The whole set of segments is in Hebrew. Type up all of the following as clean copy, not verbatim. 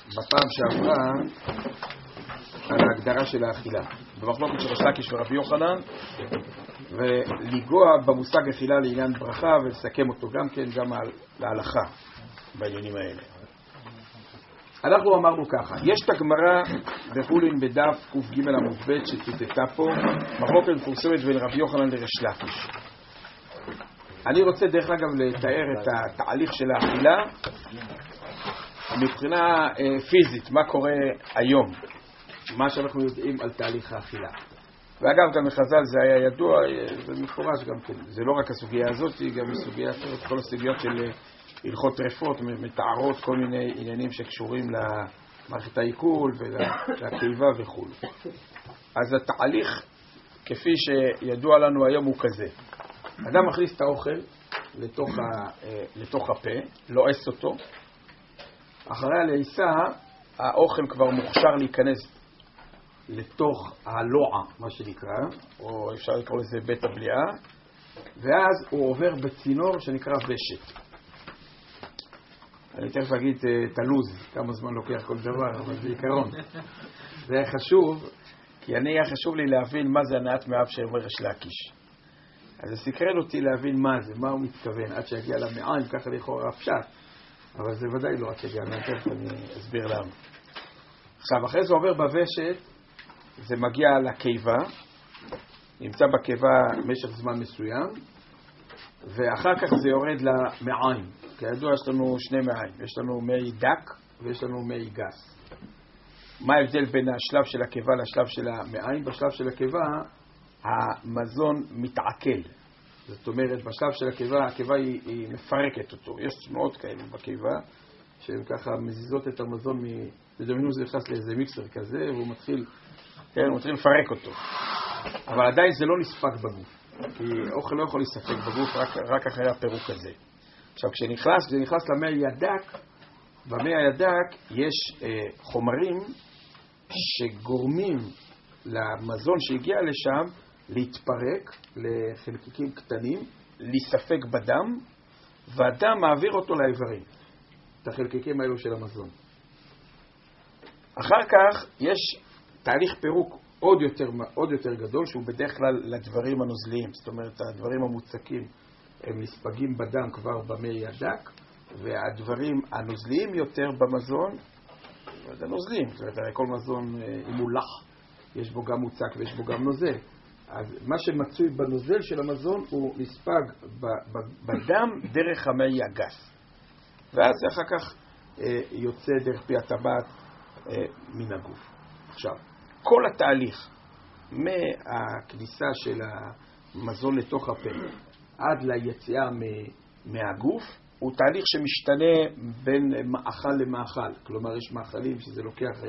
בפעם שעברה על ההגדרה של האכילה במחלוקת של ריש לקיש ורבי יוחנן, ולגוע במושג אכילה לעניין ברכה ולסכם אותו גם כן גם על ההלכה בעניינים האלה. אנחנו אמרנו ככה, יש את הגמרא בחולין בדף ק"ג עמוד ב' שציטטה פה מחלוקת מפורסמת בין רבי יוחנן לריש לקיש. אני רוצה דרך אגב לתאר את התהליך של האכילה מבחינה פיזית, מה קורה היום, מה שאנחנו יודעים על תהליך האכילה. ואגב גם בחז"ל זה היה ידוע, זה מפורש גם כן, זה לא רק הסוגיה הזאת, היא גם סוגיה אחרת, כל הסוגיות של הלכות טרפות, מתארות כל מיני עניינים שקשורים למערכת העיכול ולקיבה וכו'. אז התהליך כפי שידוע לנו היום הוא כזה, אדם מכניס את האוכל לתוך הפה, לועס אותו, אחרי הלעיסה האוכל כבר מוכשר להיכנס לתוך הלוע, מה שנקרא, או אפשר לקרוא לזה בית הבליעה, ואז הוא עובר בצינור שנקרא ושת. אני תכף אגיד את הלוז, כמה זמן לוקח כל דבר, אבל זה עיקרון. זה היה חשוב, כי היה חשוב לי להבין מה זה הנעת מאב שאומר ריש לקיש. אז זה סקרן אותי להבין מה זה, מה הוא מתכוון, עד שיגיע למעיים, ככה לכאורה פשט. אבל זה ודאי לא עד שיגיע, תכף אני אסביר למה. עכשיו, אחרי זה עובר בוושת, זה מגיע לקיבה, נמצא בקיבה במשך זמן מסוים, ואחר כך זה יורד למעיים. כידוע יש לנו שני מעיים, יש לנו מי דק ויש לנו מי גס. מה ההבדל בין השלב של הקיבה לשלב של המעיים? בשלב של הקיבה המזון מתעכל. זאת אומרת, בשלב של הקיבה היא מפרקת אותו. יש תנועות כאלה בקיבה, שהן ככה מזיזות את המזון, לדמיינו זה נכנס לאיזה מיקסר כזה, והוא מתחיל לפרק אותו. אבל עדיין זה לא נספק בגוף. כי אוכל לא יכול להספק בגוף רק אחרי הפירוק הזה. עכשיו, כשזה נכנס למי הדק, במי הדק יש חומרים שגורמים למזון שהגיע לשם להתפרק לחלקיקים קטנים, להיספק בדם, והדם מעביר אותו לאיברים, את החלקיקים האלו של המזון. אחר כך יש תהליך פירוק עוד יותר גדול, שהוא בדרך כלל לדברים הנוזליים, זאת אומרת, הדברים המוצקים הם נספגים בדם כבר במי הדק, והדברים הנוזליים יותר במזון, זה נוזלים, זאת אומרת, כל מזון אם הוא לח, יש בו גם מוצק ויש בו גם נוזל. אז מה שמצוי בנוזל של המזון הוא נספג בדם דרך המי הגס. ואז אחר כך יוצא דרך פי הטבעת מן הגוף. עכשיו, כל התהליך מהכניסה של המזון לתוך הפה עד ליציאה מהגוף הוא תהליך שמשתנה בין מאכל למאכל. כלומר, יש מאכלים שזה לוקח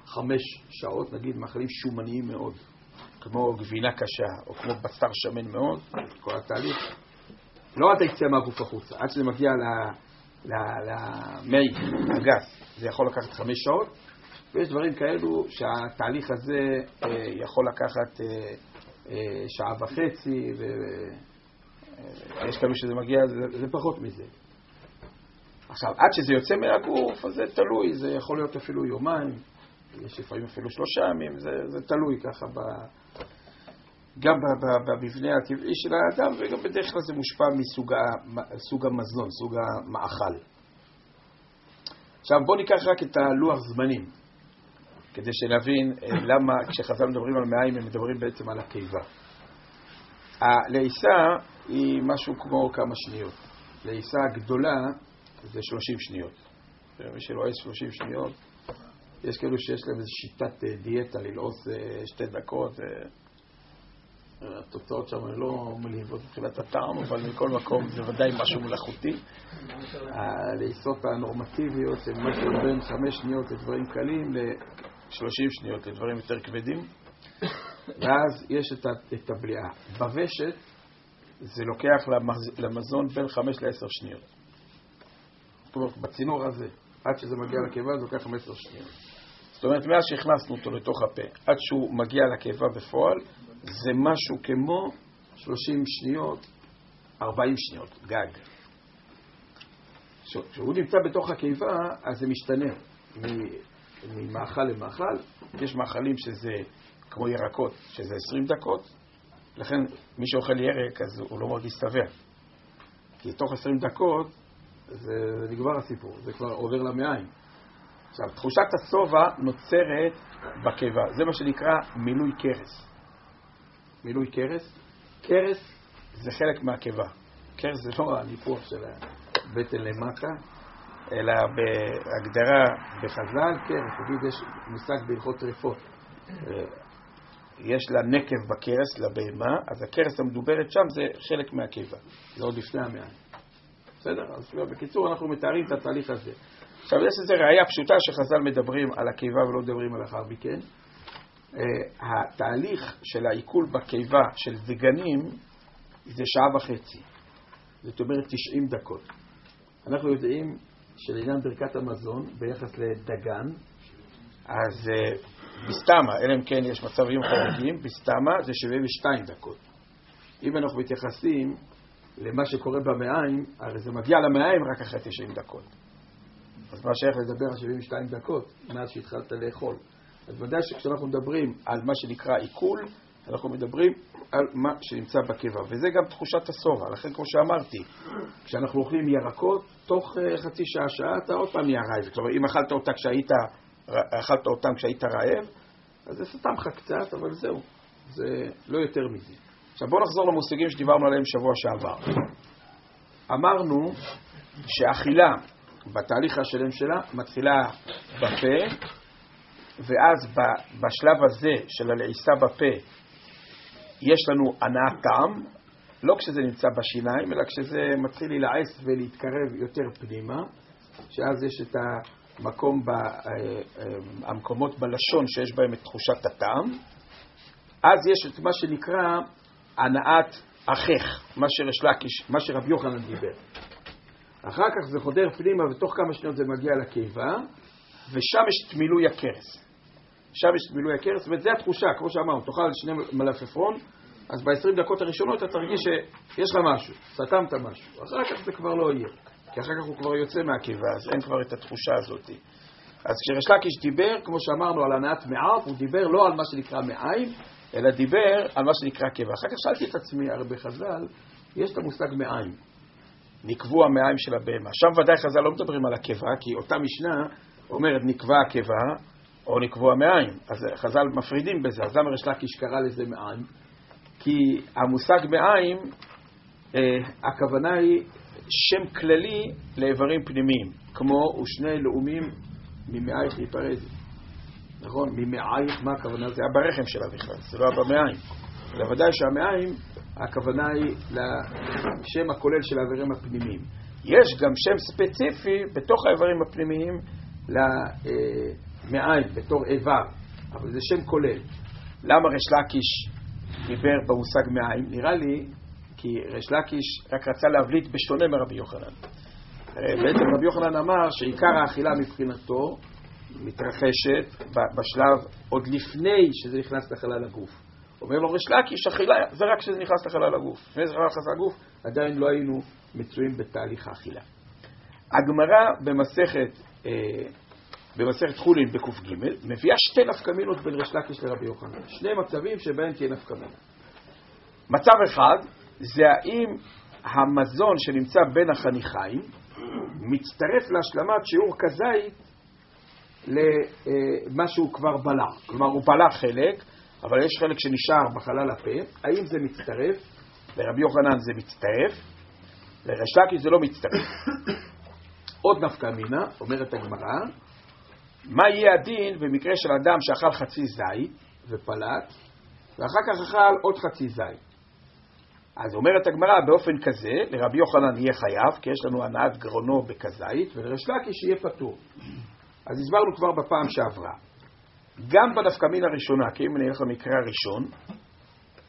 5 שעות, נגיד מאכלים שומניים מאוד, כמו גבינה קשה או כמו בשר שמן מאוד. כל התהליך לא עד היציאה מהגוף החוצה, עד שזה מגיע למי הגס זה יכול לקחת 5 שעות, ויש דברים כאלו שהתהליך הזה יכול לקחת 1.5 שעות, ויש כאלו שזה מגיע, זה פחות מזה. עכשיו, עד שזה יוצא מהגוף, אז זה תלוי, זה יכול להיות אפילו יומיים, יש לפעמים אפילו 3 ימים, זה תלוי ככה גם במבנה הטבעי של האדם, וגם בדרך כלל זה מושפע מסוג המזון, סוג המאכל. עכשיו בואו ניקח רק את הלוח זמנים, כדי שנבין למה כשחז"ל מדברים על מעיים הם מדברים בעצם על הקיבה. הלעיסה היא משהו כמו כמה שניות. לעיסה גדולה זה 30 שניות. מי שלועס 30 שניות, יש כאלו שיש להם איזו שיטת דיאטה ללעוס 2 דקות. התוצאות שם לא מלהיבות מבחינת הטעם, אבל מכל מקום זה ודאי משהו מלאכותי. הלעיסות הנורמטיביות הן משהו בין 5 שניות לדברים קלים ל-30 שניות לדברים יותר כבדים. ואז יש את הבליעה. בוושת זה לוקח למזון בין 5 ל-10 שניות. זאת אומרת, בצינור הזה, עד שזה מגיע לקיבה זה לוקח 15 שניות. זאת אומרת, מאז שהכנסנו אותו לתוך הפה, עד שהוא מגיע לקיבה בפועל, זה משהו כמו 30 שניות, 40 שניות, גג. כשהוא נמצא בתוך הקיבה, אז זה משתנה. ממאכל למאכל. יש מאכלים שזה כמו ירקות, שזה 20 דקות, לכן מי שאוכל ירק אז הוא לא מרגיש שבע. כי תוך 20 דקות זה נגמר הסיפור, זה כבר עובר למעיים. עכשיו, תחושת השובע נוצרת בקיבה, זה מה שנקרא מילוי קרס. מילוי קרס, קרס זה חלק מהקיבה. קרס זה לא הניפוח של הבטן למטה, אלא בהגדרה בחז"ל, קרס, תגיד, יש מושג בהלכות טרפות. יש לה נקב בקרס, לבהמה, אז הקרס המדוברת שם זה חלק מהקיבה. זה עוד לפני המעיים. בסדר? אז בקיצור אנחנו מתארים את התהליך הזה. עכשיו יש איזו ראייה פשוטה שחז"ל מדברים על הקיבה ולא מדברים על לאחר מכן. התהליך של העיכול בקיבה של דגנים זה 1.5 שעות. זאת אומרת 90 דקות. אנחנו יודעים שלעניין ברכת המזון ביחס לדגן, אז בסתמה, אלא אם כן יש מצבים חריגים, בסתמה זה 72 דקות. אם אנחנו מתייחסים למה שקורה במעיים, הרי זה מגיע למעיים רק אחרי 90 דקות. אז מה שייך לדבר על 72 דקות מאז שהתחלת לאכול? אז ודאי שכשאנחנו מדברים על מה שנקרא עיכול, אנחנו מדברים על מה שנמצא בקיבה. וזה גם תחושת השובע. לכן כמו שאמרתי, כשאנחנו אוכלים ירקות, תוך חצי שעה אתה עוד פעם נהיה רעב. כלומר, אם אכלת אותם כשהיית רעב, אז זה סתם לך קצת, אבל זהו. זה לא יותר מזה. עכשיו בואו נחזור למושגים שדיברנו עליהם שבוע שעבר. אמרנו שהאכילה בתהליך השלם שלה מתחילה בפה, ואז בשלב הזה של הלעיסה בפה יש לנו הנאת טעם, לא כשזה נמצא בשיניים, אלא כשזה מתחיל להילעס ולהתקרב יותר פנימה, שאז יש את המקומות בלשון שיש בהם את תחושת הטעם. אז יש את מה שנקרא הנאת אכך, מה שרבי יוחנן דיבר. אחר כך זה חודר פנימה ותוך כמה שניות זה מגיע לקיבה, ושם יש את מילוי הקרס. שם יש את מילוי הקרס, וזה התחושה, כמו שאמרנו, תאכל שני מלפפון, אז ב-20 דקות הראשונות אתה תרגיש שיש לך משהו, סתמת משהו. אחר כך זה כבר לא יהיה, כי אחר כך הוא כבר יוצא מהקיבה, אז אין כבר את התחושה הזאת. אז כשריש לקיש דיבר, כמו שאמרנו, על הנעת מעף, הוא דיבר לא על מה שנקרא מעיים, אלא דיבר על מה שנקרא קיבה. אחר כך שאלתי את עצמי, הרי בחז"ל יש את המושג מעיים. נקבו המעיים של הבהמה. שם ודאי חז"ל לא מדברים על הקיבה, כי אותה משנה אומרת נקבע הקיבה או נקבו המעיים. אז חז"ל מפרידים בזה. אז למה ריש לקיש קרא לזה מעיים? כי המושג מעיים, הכוונה היא שם כללי לאיברים פנימיים, כמו ושני לאומים ממעייך ייפרדו. נכון? ממעייך, מה הכוונה? זה היה ברחם שלה בכלל, זה לא היה במעיים. אלא ודאי שהמעיים, הכוונה היא לשם הכולל של האיברים הפנימיים. יש גם שם ספציפי בתוך האיברים הפנימיים למעיים, בתור איבר, אבל זה שם כולל. למה ריש לקיש דיבר במושג מעיים? נראה לי כי ריש לקיש רק רצה להבליט בשונה מרבי יוחנן. בעצם רבי יוחנן אמר שעיקר האכילה מבחינתו מתרחשת בשלב עוד לפני שזה נכנס לחלל הגוף. אומר לו ריש לקיש, אכילה זה רק כשזה נכנס לחלל הגוף. לפני זה נכנס לחלל הגוף, עדיין לא היינו מצויים בתהליך האכילה. הגמרא במסכת חולין בקוף ג' מביאה שתי נפקמינות בין ריש לקיש לרבי יוחנן. שני מצבים שבהם תהיה נפקמינה. מצב אחד זה האם המזון שנמצא בין החניכיים מצטרף להשלמת שיעור כזית למה שהוא כבר בלע. כלומר הוא בלע חלק, אבל יש חלק שנשאר בחלל הפה. האם זה מצטרף? לרבי יוחנן זה מצטרף, לריש לקיש זה לא מצטרף. עוד נפקמינה, אומרת הגמרא, מה יהיה הדין במקרה של אדם שאכל חצי זית ופלט, ואחר כך אכל עוד חצי זית? אז אומרת הגמרא, באופן כזה, לרבי יוחנן יהיה חייב, כי יש לנו הנעת גרונו בכזית, ולריש לקיש יהיה פטור. אז הסברנו כבר בפעם שעברה. גם בנפקמין הראשונה, כי אם נלך למקרה הראשון,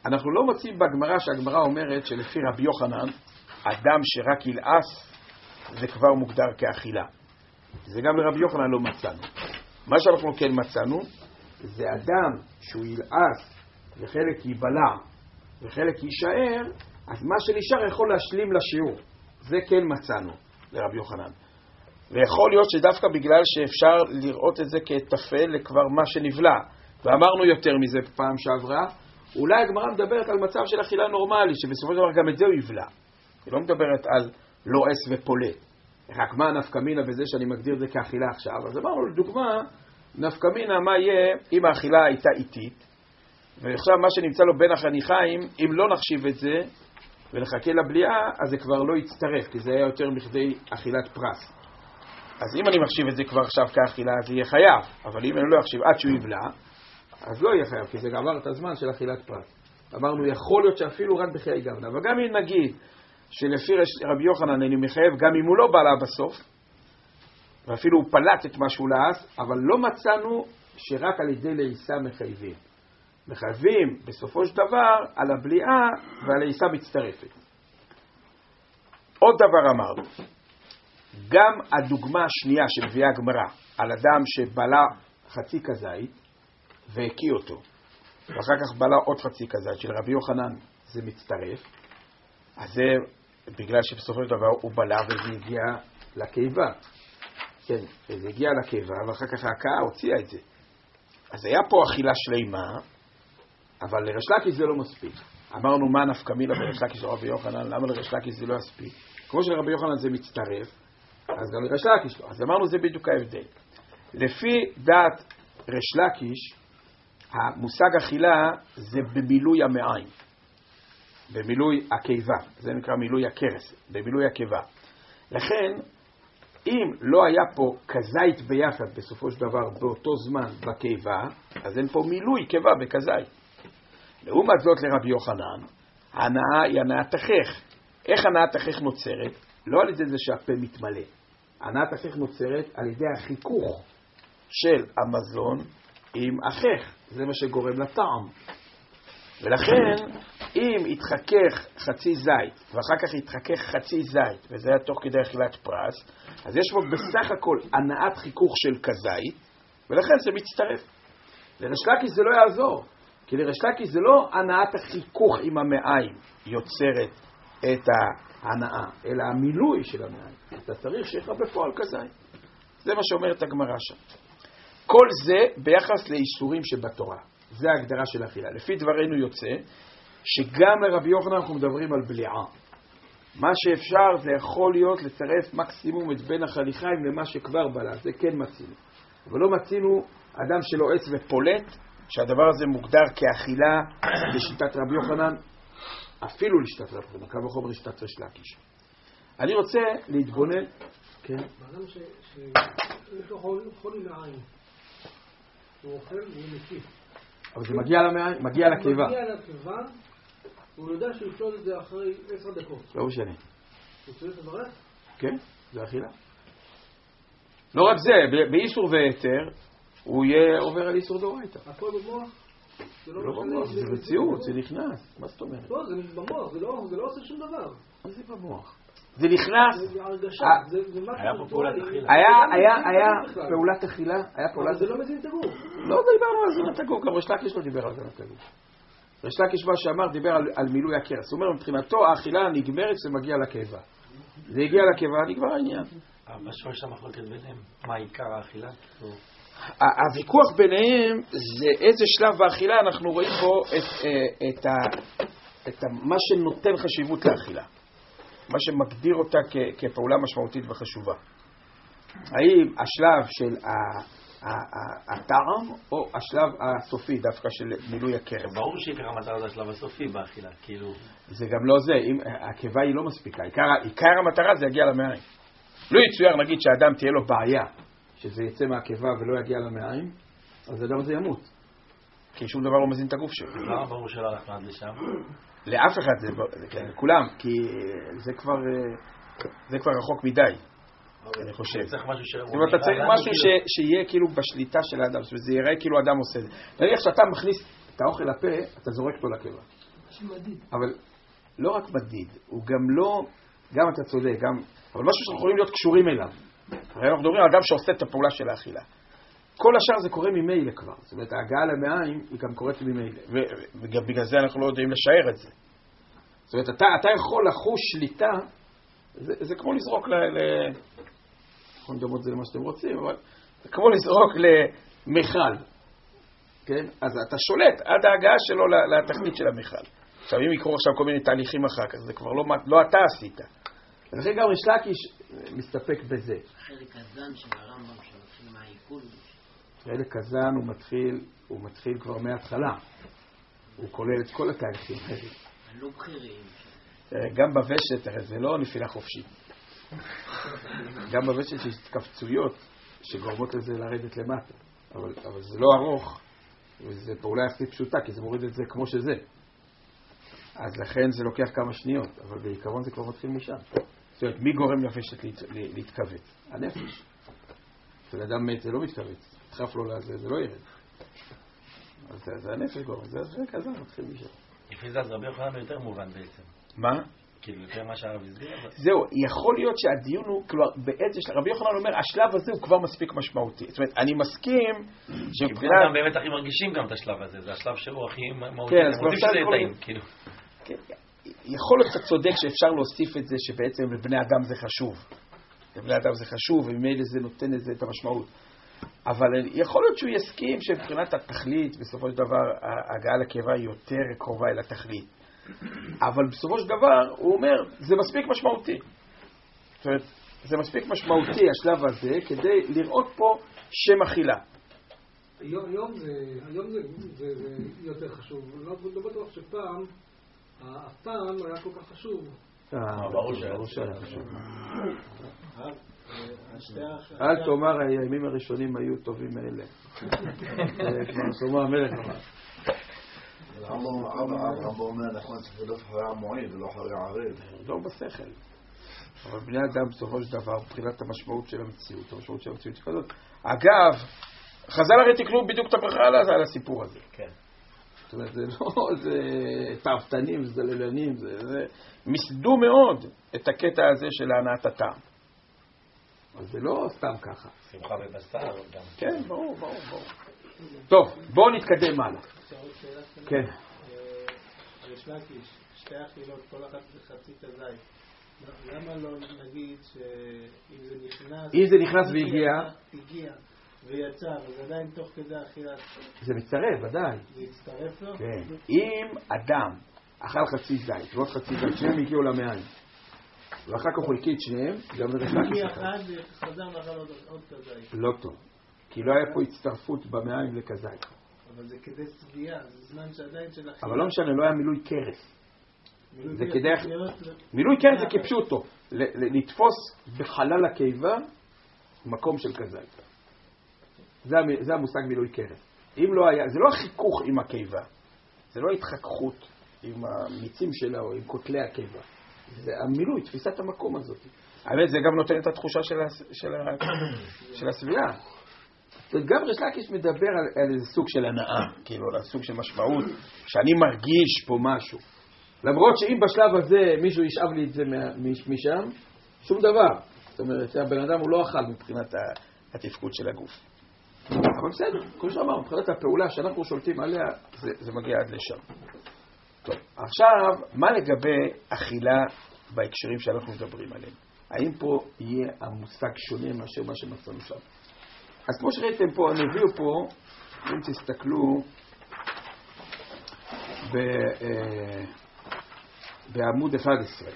אנחנו לא מוצאים בגמרא שהגמרא אומרת שלפי רבי יוחנן, אדם שרק ילעס זה כבר מוגדר כאכילה. זה גם לרבי יוחנן לא מצאנו. מה שאנחנו כן מצאנו, זה אדם שהוא ילעס וחלק ייבלע וחלק יישאר, אז מה שנשאר יכול להשלים לשיעור. זה כן מצאנו לרבי יוחנן. ויכול להיות שדווקא בגלל שאפשר לראות את זה כתפל לכבר מה שנבלע. ואמרנו יותר מזה פעם שעברה, אולי הגמרא מדברת על מצב של אכילה נורמלית, שבסופו של דבר גם את זה הוא יבלע. היא לא מדברת על לועס ופולט. רק מה נפקמינה בזה שאני מגדיר את זה כאכילה עכשיו? אז אמרנו לדוגמה, נפקמינה מה יהיה אם האכילה הייתה איטית, ועכשיו מה שנמצא לו בין החניכיים, אם לא נחשיב את זה ולחכה לבליעה, אז זה כבר לא יצטרף, כי זה היה יותר מכדי אכילת פרס. אז אם אני מחשיב את זה כבר עכשיו כאכילה, אז יהיה חייב. אבל אם אני לא אחשיב עד שהוא יבלע, אז לא יהיה חייב, כי זה עבר את הזמן של אכילת פרס. אמרנו, יכול להיות שאפילו רק בחיי גמנה. אבל גם אם נגיד שלפי רבי יוחנן אני מחייב, גם אם הוא לא בלע בסוף, ואפילו הוא פלט את מה שהוא לעס, אבל לא מצאנו שרק על ידי לעיסה מחייבים. מחייבים בסופו של דבר על הבליעה ועל העיסה מצטרפת. עוד דבר אמרנו, גם הדוגמה השנייה שמביאה הגמרא על אדם שבלע חצי כזית והקיא אותו, ואחר כך בלע עוד חצי כזית של רבי יוחנן, זה מצטרף. אז זה בגלל שבסופו של דבר הוא בלע וזה הגיע לקיבה. כן, זה הגיע לקיבה ואחר כך ההקאה הוציאה את זה. אז היה פה אכילה שלימה, אבל לריש לקיש זה לא מספיק. אמרנו מה נפקמינה בריש לקיש של רבי יוחנן, למה לריש לקיש זה לא מספיק? כמו שלרבי יוחנן זה מצטרף, אז גם לריש לקיש לא. אז אמרנו זה בדיוק ההבדל. לפי דעת ריש לקיש, המושג אכילה זה במילוי המעיים, במילוי הקיבה, זה נקרא מילוי הכרס, במילוי הקיבה. לכן, אם לא היה פה כזית ביחד בסופו של דבר באותו זמן בקיבה, אז אין פה מילוי קיבה בכזית. לעומת זאת לרבי יוחנן, ההנאה היא הנאת תכך. איך הנאת תכך נוצרת? לא על ידי זה שהפה מתמלא. הנאת תכך נוצרת על ידי החיכוך של המזון עם הכך. זה מה שגורם לטעם. ולכן, אם יתחכך חצי זית, ואחר כך יתחכך חצי זית, וזה היה תוך כדי אכילת פרס, אז יש פה בסך הכל הנאת חיכוך של כזית, ולכן זה מצטרף. לריש לקיש זה לא יעזור. כי לריש לקיש זה לא הנעת החיכוך עם המעיים יוצרת את ההנאה, אלא המילוי של המעיים. אתה צריך שיהיה לך בפועל כזית. זה מה שאומרת הגמרא שם. כל זה ביחס לאיסורים שבתורה. זה ההגדרה של האכילה. לפי דברינו יוצא שגם לרבי יוחנן אנחנו מדברים על בליעה. מה שאפשר זה יכול להיות לצרף מקסימום את בין החניכיים למה שכבר בלע. זה כן מצינו. אבל לא מצינו אדם שלועץ ופולט, שהדבר הזה מוגדר כאכילה לשיטת רבי יוחנן, אפילו לשיטת רבי יוחנן, קל וחומר לשיטת ריש לקיש. אני רוצה להתבונן, כן? באדם שיש לו חולי מעיים, הוא אוכל והוא מקיף. אבל זה מגיע למעיים, מגיע לקיבה. מגיע לקיבה, הוא יודע שהוא יפלוט את זה אחרי 10 דקות. לא משנה. הוא צריך לברך? כן, זה אכילה. לא רק זה, באיסור והיתר, הוא יהיה עובר על איסור דאורייתא. הכל במוח? לא במוח, זה מציאות, זה נכנס. מה זאת אומרת? לא, זה במוח, זה לא עושה שום דבר. מה זה במוח? זה נכנס. זה הרגשה, זה היה פה פעולת אכילה. היה פעולת אכילה. אבל זה לא מזין את הגוף. לא דיברנו על זינת הגוף, גם ריש לקיש לא דיבר על זינת הגוף. ריש לקיש מה שאמר דיבר על מילוי הכרס. הוא אומר מבחינתו האכילה נגמרת כשזה מגיע לקיבה. זה הגיע לקיבה, נגמר העניין. מה שיש המחלוקת ביניהם? מה עיקר האכילה? הוויכוח ביניהם זה איזה שלב באכילה אנחנו רואים פה את מה שנותן חשיבות לאכילה. מה שמגדיר אותה כפעולה משמעותית וחשובה. האם השלב של הטעם או השלב הסופי דווקא של מילוי הכרס? ברור שעיקר המטרה זה השלב הסופי באכילה, כאילו... זה גם לא זה, הקיבה היא לא מספיקה. עיקר המטרה זה יגיע למעיים. לא יצויר נגיד שהאדם תהיה לו בעיה שזה יצא מהקיבה ולא יגיע למעיים, אז האדם הזה ימות. כי שום דבר לא מזין את הגוף שלו. למה ברור שלא הלכנו עד לשם? לאף אחד, לכולם, כי זה כבר רחוק מדי, אני חושב. אתה צריך משהו שיהיה כאילו בשליטה של האדם, וזה יראה כאילו האדם עושה את זה. נניח שאתה מכניס את האוכל לפה, אתה זורק אותו לקיבה. אבל לא רק מדיד, הוא גם לא, גם אתה צודק, אבל משהו שאנחנו יכולים להיות קשורים אליו. הרי אנחנו מדברים על אדם שעושה את הפעולה של האכילה. כל השאר זה קורה ממילא כבר. זאת אומרת, ההגעה למעיים היא גם קורית ממילא. וגם בגלל זה אנחנו לא יודעים לשער את זה. זאת אומרת, אתה יכול לחוש שליטה, זה כמו לזרוק יכולים לדמות את זה למה שאתם רוצים, אבל זה כמו לזרוק למכל. כן? אז אתה שולט עד ההגעה שלו לתכלית של המכל. עכשיו, אם יקרו עכשיו כל מיני תהליכים אחר כך, זה כבר לא אתה עשית. ולכן גם ריש לקיש מסתפק בזה. החלק הזן של הרמב"ם שמתחיל מהעיכול. חלק הזן הוא מתחיל כבר מההתחלה. הוא כולל את כל התהליכים. הלא בכירים. גם בוושת, הרי זה לא נפילה חופשית. גם בוושת יש התכווצויות שגורמות לזה לרדת למטה. אבל זה לא ארוך, וזו פעולה יחסית פשוטה, כי זה מוריד את זה כמו שזה. אז לכן זה לוקח כמה שניות, אבל בעיקרון זה כבר מתחיל משם. זאת אומרת, מי גורם לוושת להתכווץ? הנפש. של אדם מת זה לא מתכווץ. תדחף לו לזה, זה לא ירד. אז זה הנפש גורם, זה חלק הזה מתחיל משם. לפי זה אז רבי יוחנן יותר מובן בעצם. מה? כאילו, לפי מה שהרב הסביר. זהו, יכול להיות שהדיון הוא, כלומר, בעצם, רבי יוחנן אומר, השלב הזה הוא כבר מספיק משמעותי. זאת אומרת, אני מסכים שבחינת... הם באמת הכי מרגישים גם את השלב הזה, זה השלב שהוא הכי מהותי. כן, הם רוצים שזה יהיה טעים, כאילו. כן, יכול להיות שאתה צודק שאפשר להוסיף את זה, שבעצם לבני אדם זה חשוב. לבני אדם זה חשוב, וממילא זה נותן לזה את המשמעות. אבל יכול להיות שהוא יסכים שמבחינת התכלית, בסופו של דבר, ההגעה לקיבה היא יותר קרובה אל התכלית. אבל בסופו של דבר, הוא אומר, זה מספיק משמעותי. זאת אומרת, זה מספיק משמעותי, השלב הזה, כדי לראות פה שם אכילה. היום זה יותר חשוב. לא בטוח שפעם, הפעם היה כל כך חשוב. ברור שהיה חשוב. אל תאמר, הימים הראשונים היו טובים מאלה. כמו שלמה המלך אמר. הרב אומר נכון שפילוף אחרי המועיד ולא אחרי הערב. לא בשכל. אבל בני אדם בסופו של דבר, מבחינת המשמעות של המציאות, המשמעות של המציאות היא כזאת. אגב, חז"ל הרי תקנו בדיוק את הברכה על הסיפור הזה. כן. זאת אומרת, זה לא, זה תאוותנים, זה זללנים, זה מסדו מאוד את הקטע הזה של הענאת הטעם. אבל זה לא סתם ככה. שמחה בבשר גם. כן, ברור. טוב, בואו נתקדם הלאה. כן. ריש לקיש, שתי אכילות, כל אחת בחצי כזית. למה לא נגיד שאם זה נכנס... אם זה נכנס והגיע... הגיע ויצא, אז עדיין תוך כדי אכילה... זה מצטרף, ודאי. זה יצטרף לו? כן. אם אדם אכל חצי זית, ועוד חצי זית, שניהם הגיעו למעיים. ואחר כך הוא הקיא את שניהם, גם לריש לקיש. הגיע אחד וחזר לאכל עוד כזית. לא טוב. כי לא היה פה הצטרפות במעיים לכזית. אבל זה כדי צביעה, זה זמן שעדיין של אכילה. אבל לא משנה, לא היה מילוי קרס. זה כדי... מילוי קרס זה כפשוטו. לתפוס בחלל הקיבה מקום של כזית. זה המושג מילוי קרס. אם לא היה, זה לא החיכוך עם הקיבה. זה לא התחככות עם המיצים שלה או עם כותלי הקיבה. זה המילוי, תפיסת המקום הזאת. האמת, זה גם נותן את התחושה של הסביעה. גם ריש לקיש מדבר על איזה סוג של הנאה, כאילו, על סוג של משמעות, שאני מרגיש פה משהו. למרות שאם בשלב הזה מישהו ישאב לי את זה משם, שום דבר. זאת אומרת, הבן אדם הוא לא אכל מבחינת התפקוד של הגוף. אבל בסדר, כמו שאמר, מבחינת הפעולה שאנחנו שולטים עליה, זה מגיע עד לשם. טוב, עכשיו, מה לגבי אכילה בהקשרים שאנחנו מדברים עליהם? האם פה יהיה המושג שונה מאשר מה שמצאנו שם? אז כמו שראיתם פה, הם הביאו פה, אם תסתכלו בעמוד 11,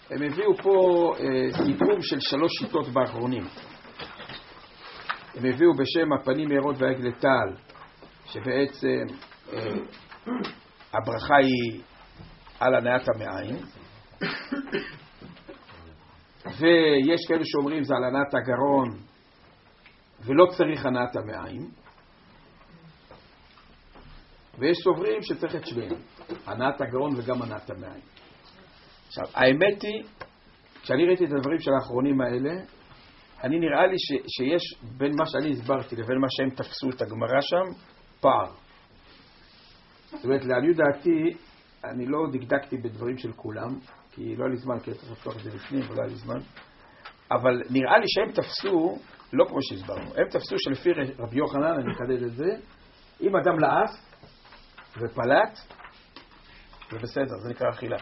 הם הביאו פה סיפור של 3 שיטות באחרונים. הם הביאו בשם הפנים מהירות והעגל טל, שבעצם הברכה היא על הנעת המעיים, ויש כאלה שאומרים זה על הנעת הגרון, ולא צריך הנעת המעיים, ויש סוברים שצריך את שניהם, הנעת הגרון וגם הנעת המעיים. עכשיו, האמת היא, כשאני ראיתי את הדברים של האחרונים האלה, אני נראה לי שיש בין מה שאני הסברתי לבין מה שהם תפסו את הגמרא שם, פער. זאת אומרת, לעניות דעתי, אני לא דקדקתי בדברים של כולם, כי לא היה לי זמן, כי צריך לפתוח את זה לפני, ולא היה לי זמן. אבל נראה לי שהם תפסו, לא כמו שהסברנו, הם תפסו שלפי רבי יוחנן, אני אחדד את זה, אם אדם לעף ופלט, זה בסדר, זה נקרא אכילה.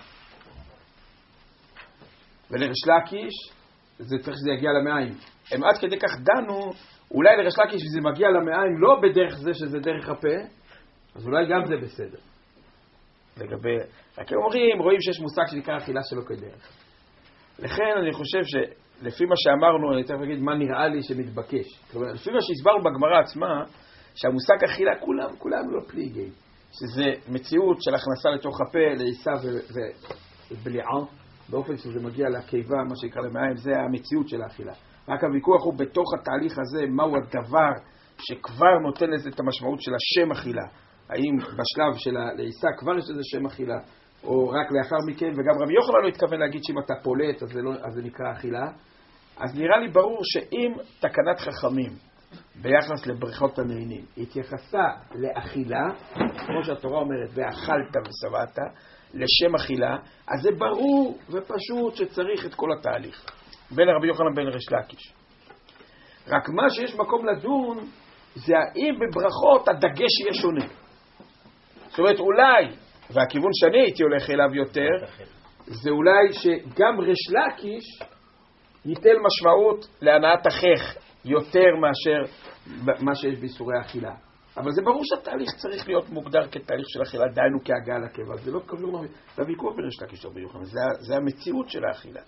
ולריש לקיש, זה צריך שזה יגיע למעיים. הם עד כדי כך דנו, אולי לריש לקיש שזה מגיע למעיים לא בדרך זה שזה דרך הפה, אז אולי גם זה בסדר. לגבי, רק הם אומרים, רואים שיש מושג שנקרא אכילה שלא כדרך. לכן אני חושב שלפי מה שאמרנו, אני תכף אגיד מה נראה לי שמתבקש. כלומר, לפי מה שהסברנו בגמרא עצמה, שהמושג אכילה כולם לא פליגי. שזה מציאות של הכנסה לתוך הפה, לעיסה ובליעה, באופן שזה מגיע לקיבה, מה שיקרא למעיים, זה המציאות של האכילה. רק הוויכוח הוא בתוך התהליך הזה, מהו הדבר שכבר נותן לזה את המשמעות של השם אכילה. האם בשלב של לעיסה כבר יש לזה שם אכילה, או רק לאחר מכן, וגם רבי יוחנן לא התכוון להגיד שאם אתה פולט, אז זה נקרא אכילה. אז נראה לי ברור שאם תקנת חכמים, ביחס לבריכות הנהנים, התייחסה לאכילה, כמו שהתורה אומרת, ואכלת ושבעת, לשם אכילה, אז זה ברור ופשוט שצריך את כל התהליך, בין רבי יוחנן בין ריש לקיש. רק מה שיש מקום לדון, זה האם בברכות הדגש יהיה שונה. זאת אומרת, אולי, והכיוון שאני הייתי הולך אליו יותר, זה אולי שגם ריש לקיש ייתן משמעות להנאת החך יותר מאשר מה שיש באיסורי האכילה. אבל זה ברור שהתהליך צריך להיות מוגדר כתהליך של אכילה, דיינו כהגעה לקבע. זה לא קשור לוויכוח בין ריש לקיש ורבי יוחנן, זה המציאות של האכילה.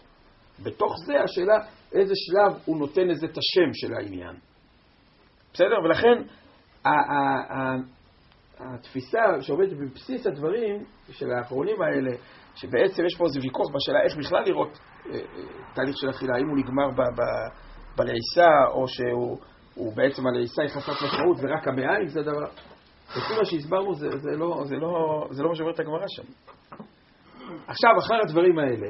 בתוך זה השאלה איזה שלב הוא נותן לזה את השם של העניין. בסדר? ולכן התפיסה שעובדת בבסיס הדברים של האחרונים האלה, שבעצם יש פה איזה ויכוח בשאלה איך בכלל לראות תהליך של אכילה, האם הוא נגמר בלעיסה או שהוא בעצם הלעיסה היא חסרת משמעות ורק המעיים זה דבר. לפי מה שהסברנו זה לא מה שעוברת הגמרא שם. עכשיו אחר הדברים האלה,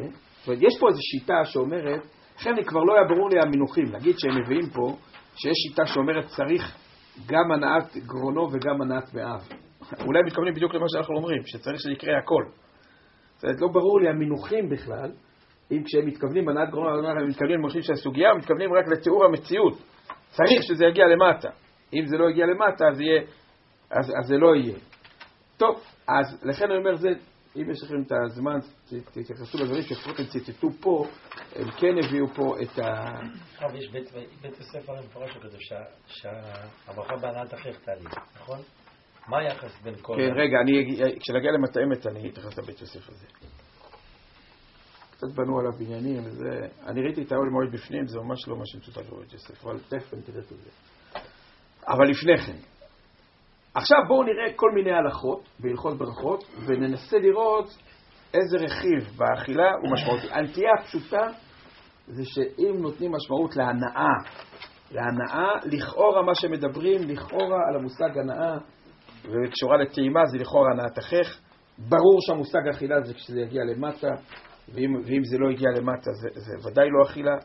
יש פה איזו שיטה שאומרת, לכן כבר לא היה ברור לי המינוחים, נגיד שהם מביאים פה שיש שיטה שאומרת צריך גם הנעת גרונו וגם הנעת מאב. אולי מתכוונים בדיוק למה שאנחנו אומרים, שצריך שיקרה הכל. זאת אומרת, לא ברור לי המינוחים בכלל, אם כשהם מתכוונים הנעת גרונו, הם מתכוונים למונחים של הסוגיה, הם מתכוונים רק לתיאור המציאות. צריך שזה יגיע למטה. אם זה לא יגיע למטה, אז זה לא יהיה. טוב, אז לכן אני אומר, אם יש לכם את הזמן, תתייחסו לדברים שפחות הם ציטטו פה, הם כן הביאו פה את עכשיו יש בית הספר המפורש כזה שהברכה בהנעת החך תהליך, נכון? מה היחס בין כל... כן, רגע, כשנגיע למתאמת אני אתייחס לבית הספר הזה. קצת בנו עליו בניינים, אני ראיתי את האוהל מועד בפנים, זה ממש לא מה שמצוטט בבית הספר, אבל תכף אני תראה את זה. אבל לפני כן, עכשיו בואו נראה כל מיני הלכות בהלכות ברכות, וננסה לראות איזה רכיב באכילה הוא משמעותי. הנטייה הפשוטה זה שאם נותנים משמעות להנאה, לכאורה מה שמדברים, לכאורה על המושג הנאה, וקשורה לטעימה זה לכאורה הנאת החך. ברור שהמושג האכילה זה כשזה יגיע למטה, ואם זה לא יגיע למטה זה ודאי לא אכילה.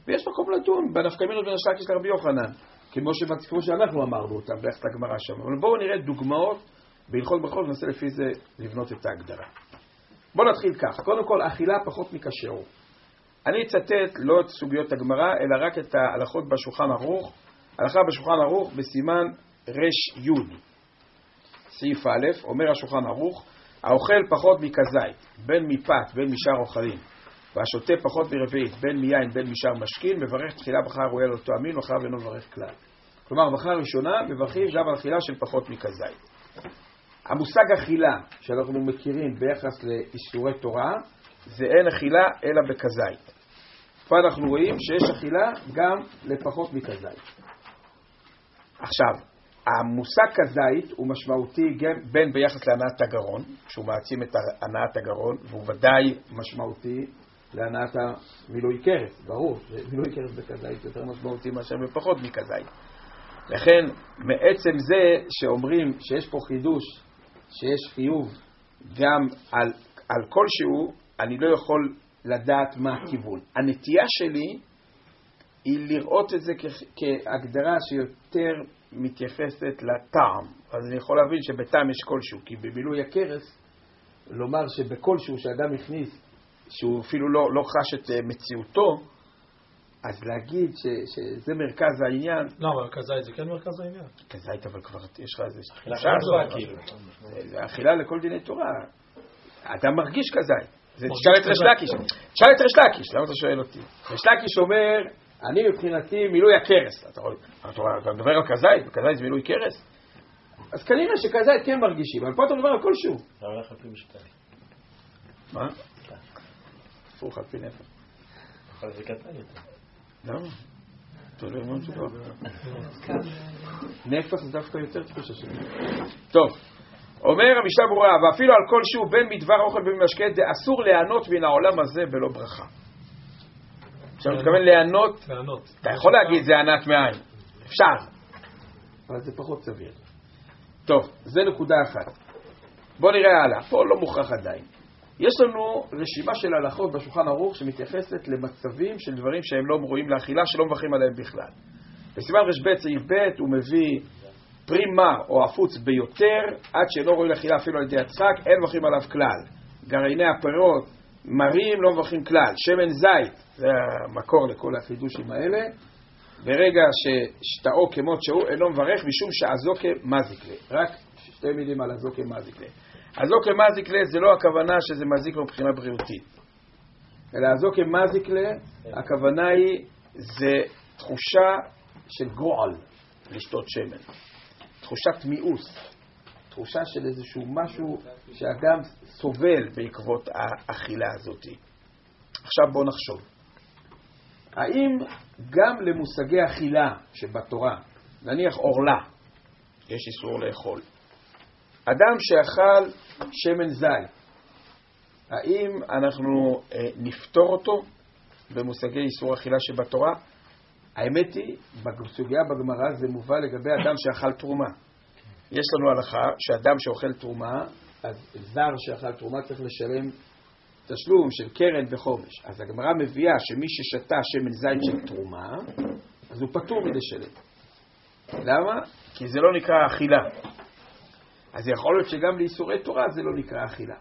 ויש מקום לדון בנפקא מינות בין ריש לקיש לרבי יוחנן. כמו שאנחנו אמרנו אותם ביחס לגמרא שם. אבל בואו נראה דוגמאות בהלכות ברכות וננסה לפי זה לבנות את ההגדרה. בואו נתחיל כך. קודם כל, אכילה פחות מקשרו. אני אצטט לא את סוגיות הגמרא, אלא רק את ההלכות בשולחן ערוך. הלכה בשולחן ערוך בסימן רש י' סעיף א', אומר השולחן ערוך, האוכל פחות מכזית, בין מפת, בין משאר אוכלים, והשותה פחות מרביעית, בין מיין, בין משאר משכין, מברך תחילה ברכה ראויה לאותו המין, ואחריו אינו מברך כלל. כלומר, ברכה ראשונה מברכים גם על אכילה של פחות מכזית. המושג אכילה שאנחנו מכירים ביחס לאיסורי תורה, זה אין אכילה אלא בכזית. פה אנחנו רואים שיש אכילה גם לפחות מכזית. עכשיו, המושג כזית הוא משמעותי גם בין ביחס להנעת הגרון, שהוא מעצים את הנעת הגרון, והוא ודאי משמעותי להנעת המילוי קרס, ברור, מילוי קרס בכזית יותר משמעותי מאשר בפחות מכזית. לכן, מעצם זה שאומרים שיש פה חידוש, שיש חיוב גם על כלשהו, אני לא יכול לדעת מה הכיוון. הנטייה שלי היא לראות את זה כהגדרה שיותר מתייחסת לטעם. אז אני יכול להבין שבטעם יש כלשהו, כי במילוי הקרס, לומר שבכלשהו שאדם הכניס, שהוא אפילו לא חש את מציאותו, אז להגיד שזה מרכז העניין. לא, אבל כזית זה כן מרכז העניין. כזית, אבל כבר יש לך איזה אכילה חזרה, כאילו. זה אכילה לכל דיני תורה. אדם מרגיש כזית. תשאל את ריש לקיש. למה אתה שואל אותי? ריש לקיש אומר, אני מבחינתי מילוי הכרס. אתה מדבר על כזית, וכזית זה מילוי כרס? אז כנראה שכזית כן מרגישים, אבל פה אתה מדבר על כלשהו. זה הולך על פי משתנה. מה? הפוך על פי נפח. אבל זה קטן יותר. למה? תלוי מאוד שכבר. נפח זה דווקא יותר תחושה שלי. טוב, אומר המשנה ברורה, ואפילו על כלשהו בין מדבר אוכל ובין משקה, זה אסור ליהנות מן העולם הזה בלא ברכה. עכשיו אני מתכוון ליהנות, אתה יכול להגיד זה ענת מעין, אפשר, אבל זה פחות סביר. טוב, זה נקודה אחת. בוא נראה הלאה, פה לא מוכרח עדיין. יש לנו רשימה של הלכות בשולחן ערוך שמתייחסת למצבים של דברים שהם לא ראויים לאכילה, שלא מברכים עליהם בכלל. בסימן רשב"ץ סעיף ב' הוא מביא פרי מר או עפוץ ביותר, עד שלא רואים לאכילה אפילו על ידי הצחק, אין מברכים עליו כלל. גרעיני הפירות, מרים, לא מברכים כלל. שמן זית, זה המקור לכל החידושים האלה. ברגע ששתאו כמות שהוא, אינו מברך משום שהזוקה מזיק לי. רק שתי מילים על הזוקה מזיק לי. הזוקה מזיק לי זה לא הכוונה שזה מזיק לו מבחינה בריאותית. אלא הזוקה מזיק לי, הכוונה היא, זה תחושה של גועל לשתות שמן. תחושת מיאוס. תחושה של איזשהו משהו שאדם סובל בעקבות האכילה הזאת. עכשיו בוא נחשוב. האם גם למושגי אכילה שבתורה, נניח אורלה, יש איסור לאכול. אדם שאכל שמן זית, האם אנחנו נפתור אותו במושגי איסור אכילה שבתורה? האמת היא, בסוגיה בגמרא זה מובא לגבי אדם שאכל תרומה. יש לנו הלכה שאדם שאוכל תרומה, אז זר שאכל תרומה צריך לשלם תשלום של קרן וחומש. אז הגמרא מביאה שמי ששתה שמן זית של תרומה, אז הוא פטור מלשלם. למה? כי זה לא נקרא אכילה. אז יכול להיות שגם לאיסורי תורה זה לא נקרא אכילה.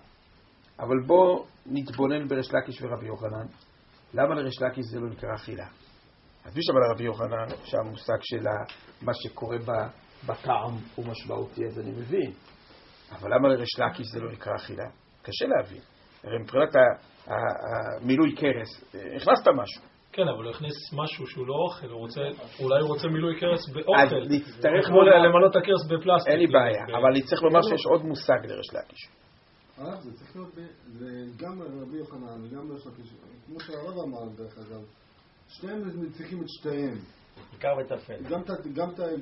אבל בוא נתבונן בריש לקיש ורבי יוחנן. למה לריש לקיש זה לא נקרא אכילה? אז מי שמע לרבי יוחנן שהמושג של מה שקורה בטעם הוא משמעותי, אז אני מבין. אבל למה לריש לקיש זה לא נקרא אכילה? קשה להבין. הרי מבחינת המילוי קרס, הכנסת משהו. כן, אבל הוא הכניס משהו שהוא לא אוכל, אולי הוא רוצה מילוי קרס באוכל. אז נצטרך כמו למנות את הקרס בפלסטיק. אין לי בעיה, אבל נצטרך לומר שיש עוד מושג לריש לקיש. זה צריך להיות, גם רבי יוחנן וגם לריש לקיש, כמו שהרב אמר דרך אגב, שניהם צריכים את שתיהם. עיקר וטפל.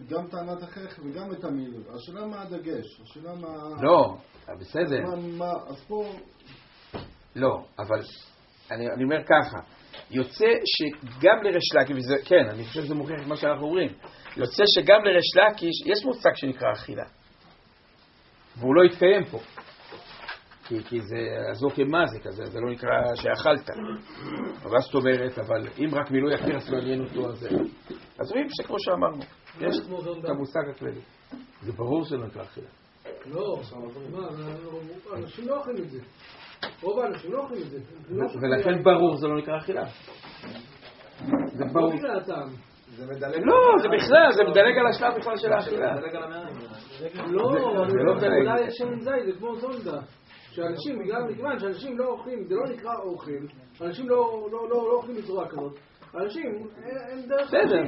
גם טענת החך וגם את המילוי. השאלה מה הדגש? השאלה מה... לא, בסדר. אז פה... לא, אבל אני אומר ככה, יוצא שגם לריש לקיש, כן, אני חושב שזה מוכיח את מה שאנחנו אומרים, יוצא שגם לריש לקיש יש מושג שנקרא אכילה. והוא לא יתקיים פה. כי זה הזוקה מזיק, אז זה לא נקרא שאכלת. אבל זאת אומרת, אבל אם רק מילוי הקרס לא עניין אותו, אז רואים שכמו שאמרנו, יש את המושג הכללי. זה ברור שלא נקרא אכילה. לא, אנשים לא אוכלים את זה. רוב האנשים לא אוכלים את זה. ולכן ברור זה לא נקרא אכילה. זה ברור. לא בגלל הטעם. לא, זה בכלל, זה מדלג על השלב בכלל של האכילה. לא, אולי השמן זית, זה כמו זונדה. שאנשים, מכיוון שאנשים לא אוכלים, זה לא נקרא אוכל, אנשים לא אוכלים בצורה כזאת. אנשים, הם דרך... בסדר,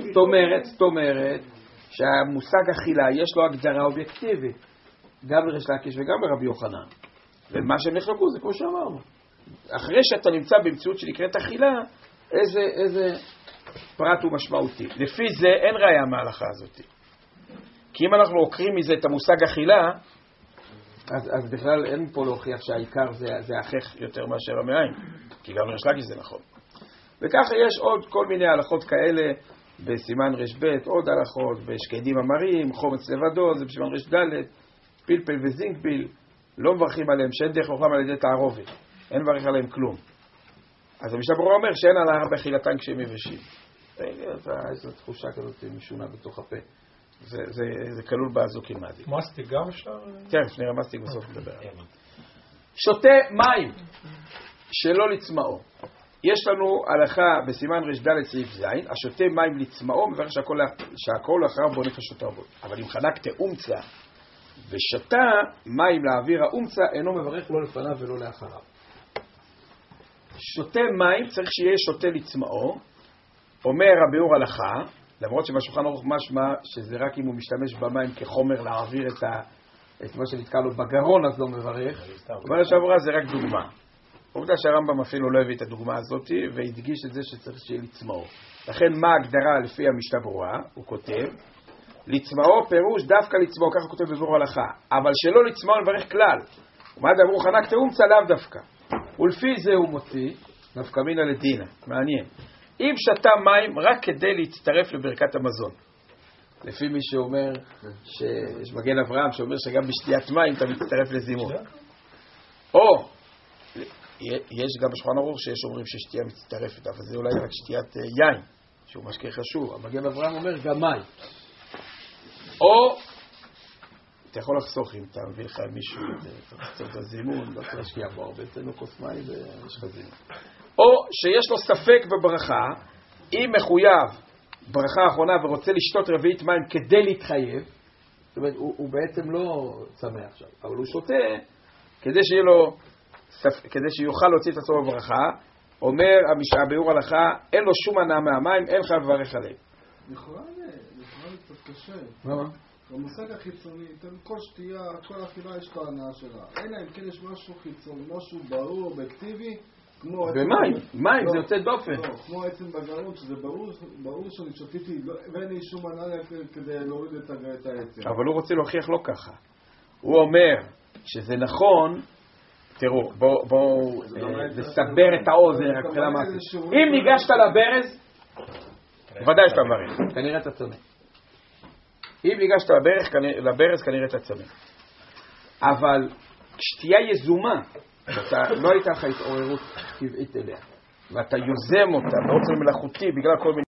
זאת אומרת שהמושג אכילה יש לו הגדרה אובייקטיבית, גם לריש לקיש וגם לרבי יוחנן. ומה שהם נחלקו זה כמו שאמרנו. אחרי שאתה נמצא במציאות שנקראת אכילה, איזה פרט הוא משמעותי. לפי זה אין ראיה מההלכה הזאת. כי אם אנחנו עוקרים מזה את המושג אכילה, אז בכלל אין פה להוכיח שהעיקר זה החך יותר מאשר המעיים, כי גם לריש לקיש זה נכון. וככה יש עוד כל מיני הלכות כאלה בסימן רשב"ט, עוד הלכות בשקדים המרים, חומץ לבדו, זה בסימן רשד', פלפל וזינקביל, לא מברכים עליהם, שאין דרך אוכלם על ידי תערובת, אין מברך עליהם כלום. אז המשנה ברורה אומר שאין עליהם באכילתן כשהם יבשים. איזו תחושה כזאת משונה בתוך הפה. זה כלול בזוקה מזיק. מסטיק גם אפשר? כן, לפני המסטיק בסוף נדבר. שותה מים שלא לצמאו. יש לנו הלכה בסימן רשד' סעיף ז', השותה מים לצמאו מברך שהכל אחריו בוא נפשות רבות. אבל אם חנקת אומצה ושתה מים לאוויר האומצה, אינו מברך לא לפניו ולא לאחריו. שותה מים צריך שיהיה שותה לצמאו, אומר הביאור הלכה, למרות שבשולחן ערוך משמע שזה רק אם הוא משתמש במים כחומר להעביר את מה שנתקע לו בגרון אז לא מברך. אומר השברה זה רק דוגמה. עובדה שהרמב"ם אפילו לא הביא את הדוגמה הזאת והדגיש את זה שצריך שיהיה לצמאו. לכן מה ההגדרה לפי המשנה ברורה? הוא כותב לצמאו פירוש דווקא לצמאו, ככה הוא כותב בביאור הלכה, אבל שלא לצמאו לברך כלל. ומה דברו חנק תאומצא לאו דווקא, ולפי זה הוא מוציא נפקא מינה לדינה. מעניין, אם שתה מים רק כדי להצטרף לברכת המזון, לפי מי שאומר שיש מגן אברהם שאומר שגם בשתיית מים אתה מצטרף לזימון, או יש גם בשולחן ערוך שיש אומרים ששתייה מצטרפת, אבל זה אולי רק שתיית יין שהוא משקה חשוב. המגן אברהם אומר גם מים, או אתה יכול לחסוך אם אתה מביא לך מישהו קצת את הזימון, לא צריך להשקיע בו הרבה, תן לו כוס מים ויש לך זימון. או שיש לו ספק בברכה, אם מחויב ברכה האחרונה ורוצה לשתות רביעית מים כדי להתחייב, זאת אומרת הוא בעצם לא צמא עכשיו, אבל הוא שותה כדי שיהיה לו, כדי שיוכל להוציא את עצמו בברכה. אומר הביאור הלכה, אין לו שום הנאה מהמים, אין חייב לברך עליהם. לכאורה זה קצת קשה. למה? במושג החיצוני, כל שתייה, כל אכילה יש את ההנאה שלה. אלא אם כן יש משהו חיצוני, משהו ברור, אובייקטיבי, כמו... ומים, מים זה יוצא דופן. לא, כמו עצם בגרון, שזה ברור שאני שתיתי, ואין לי שום הנאה כדי להוריד את העצם. אבל הוא רוצה להוכיח לא ככה. הוא אומר שזה נכון, תראו, בואו לסבר את האוזן, רק מבחינה מעשית. אם ניגשת לברז, ודאי שאתה מברך, כנראה אתה צמא. אם ניגשת לברז, כנראה אתה צמא. אבל שתייה יזומה, לא הייתה לך התעוררות טבעית אליה, ואתה יוזם אותה באופן מלאכותי בגלל כל מיני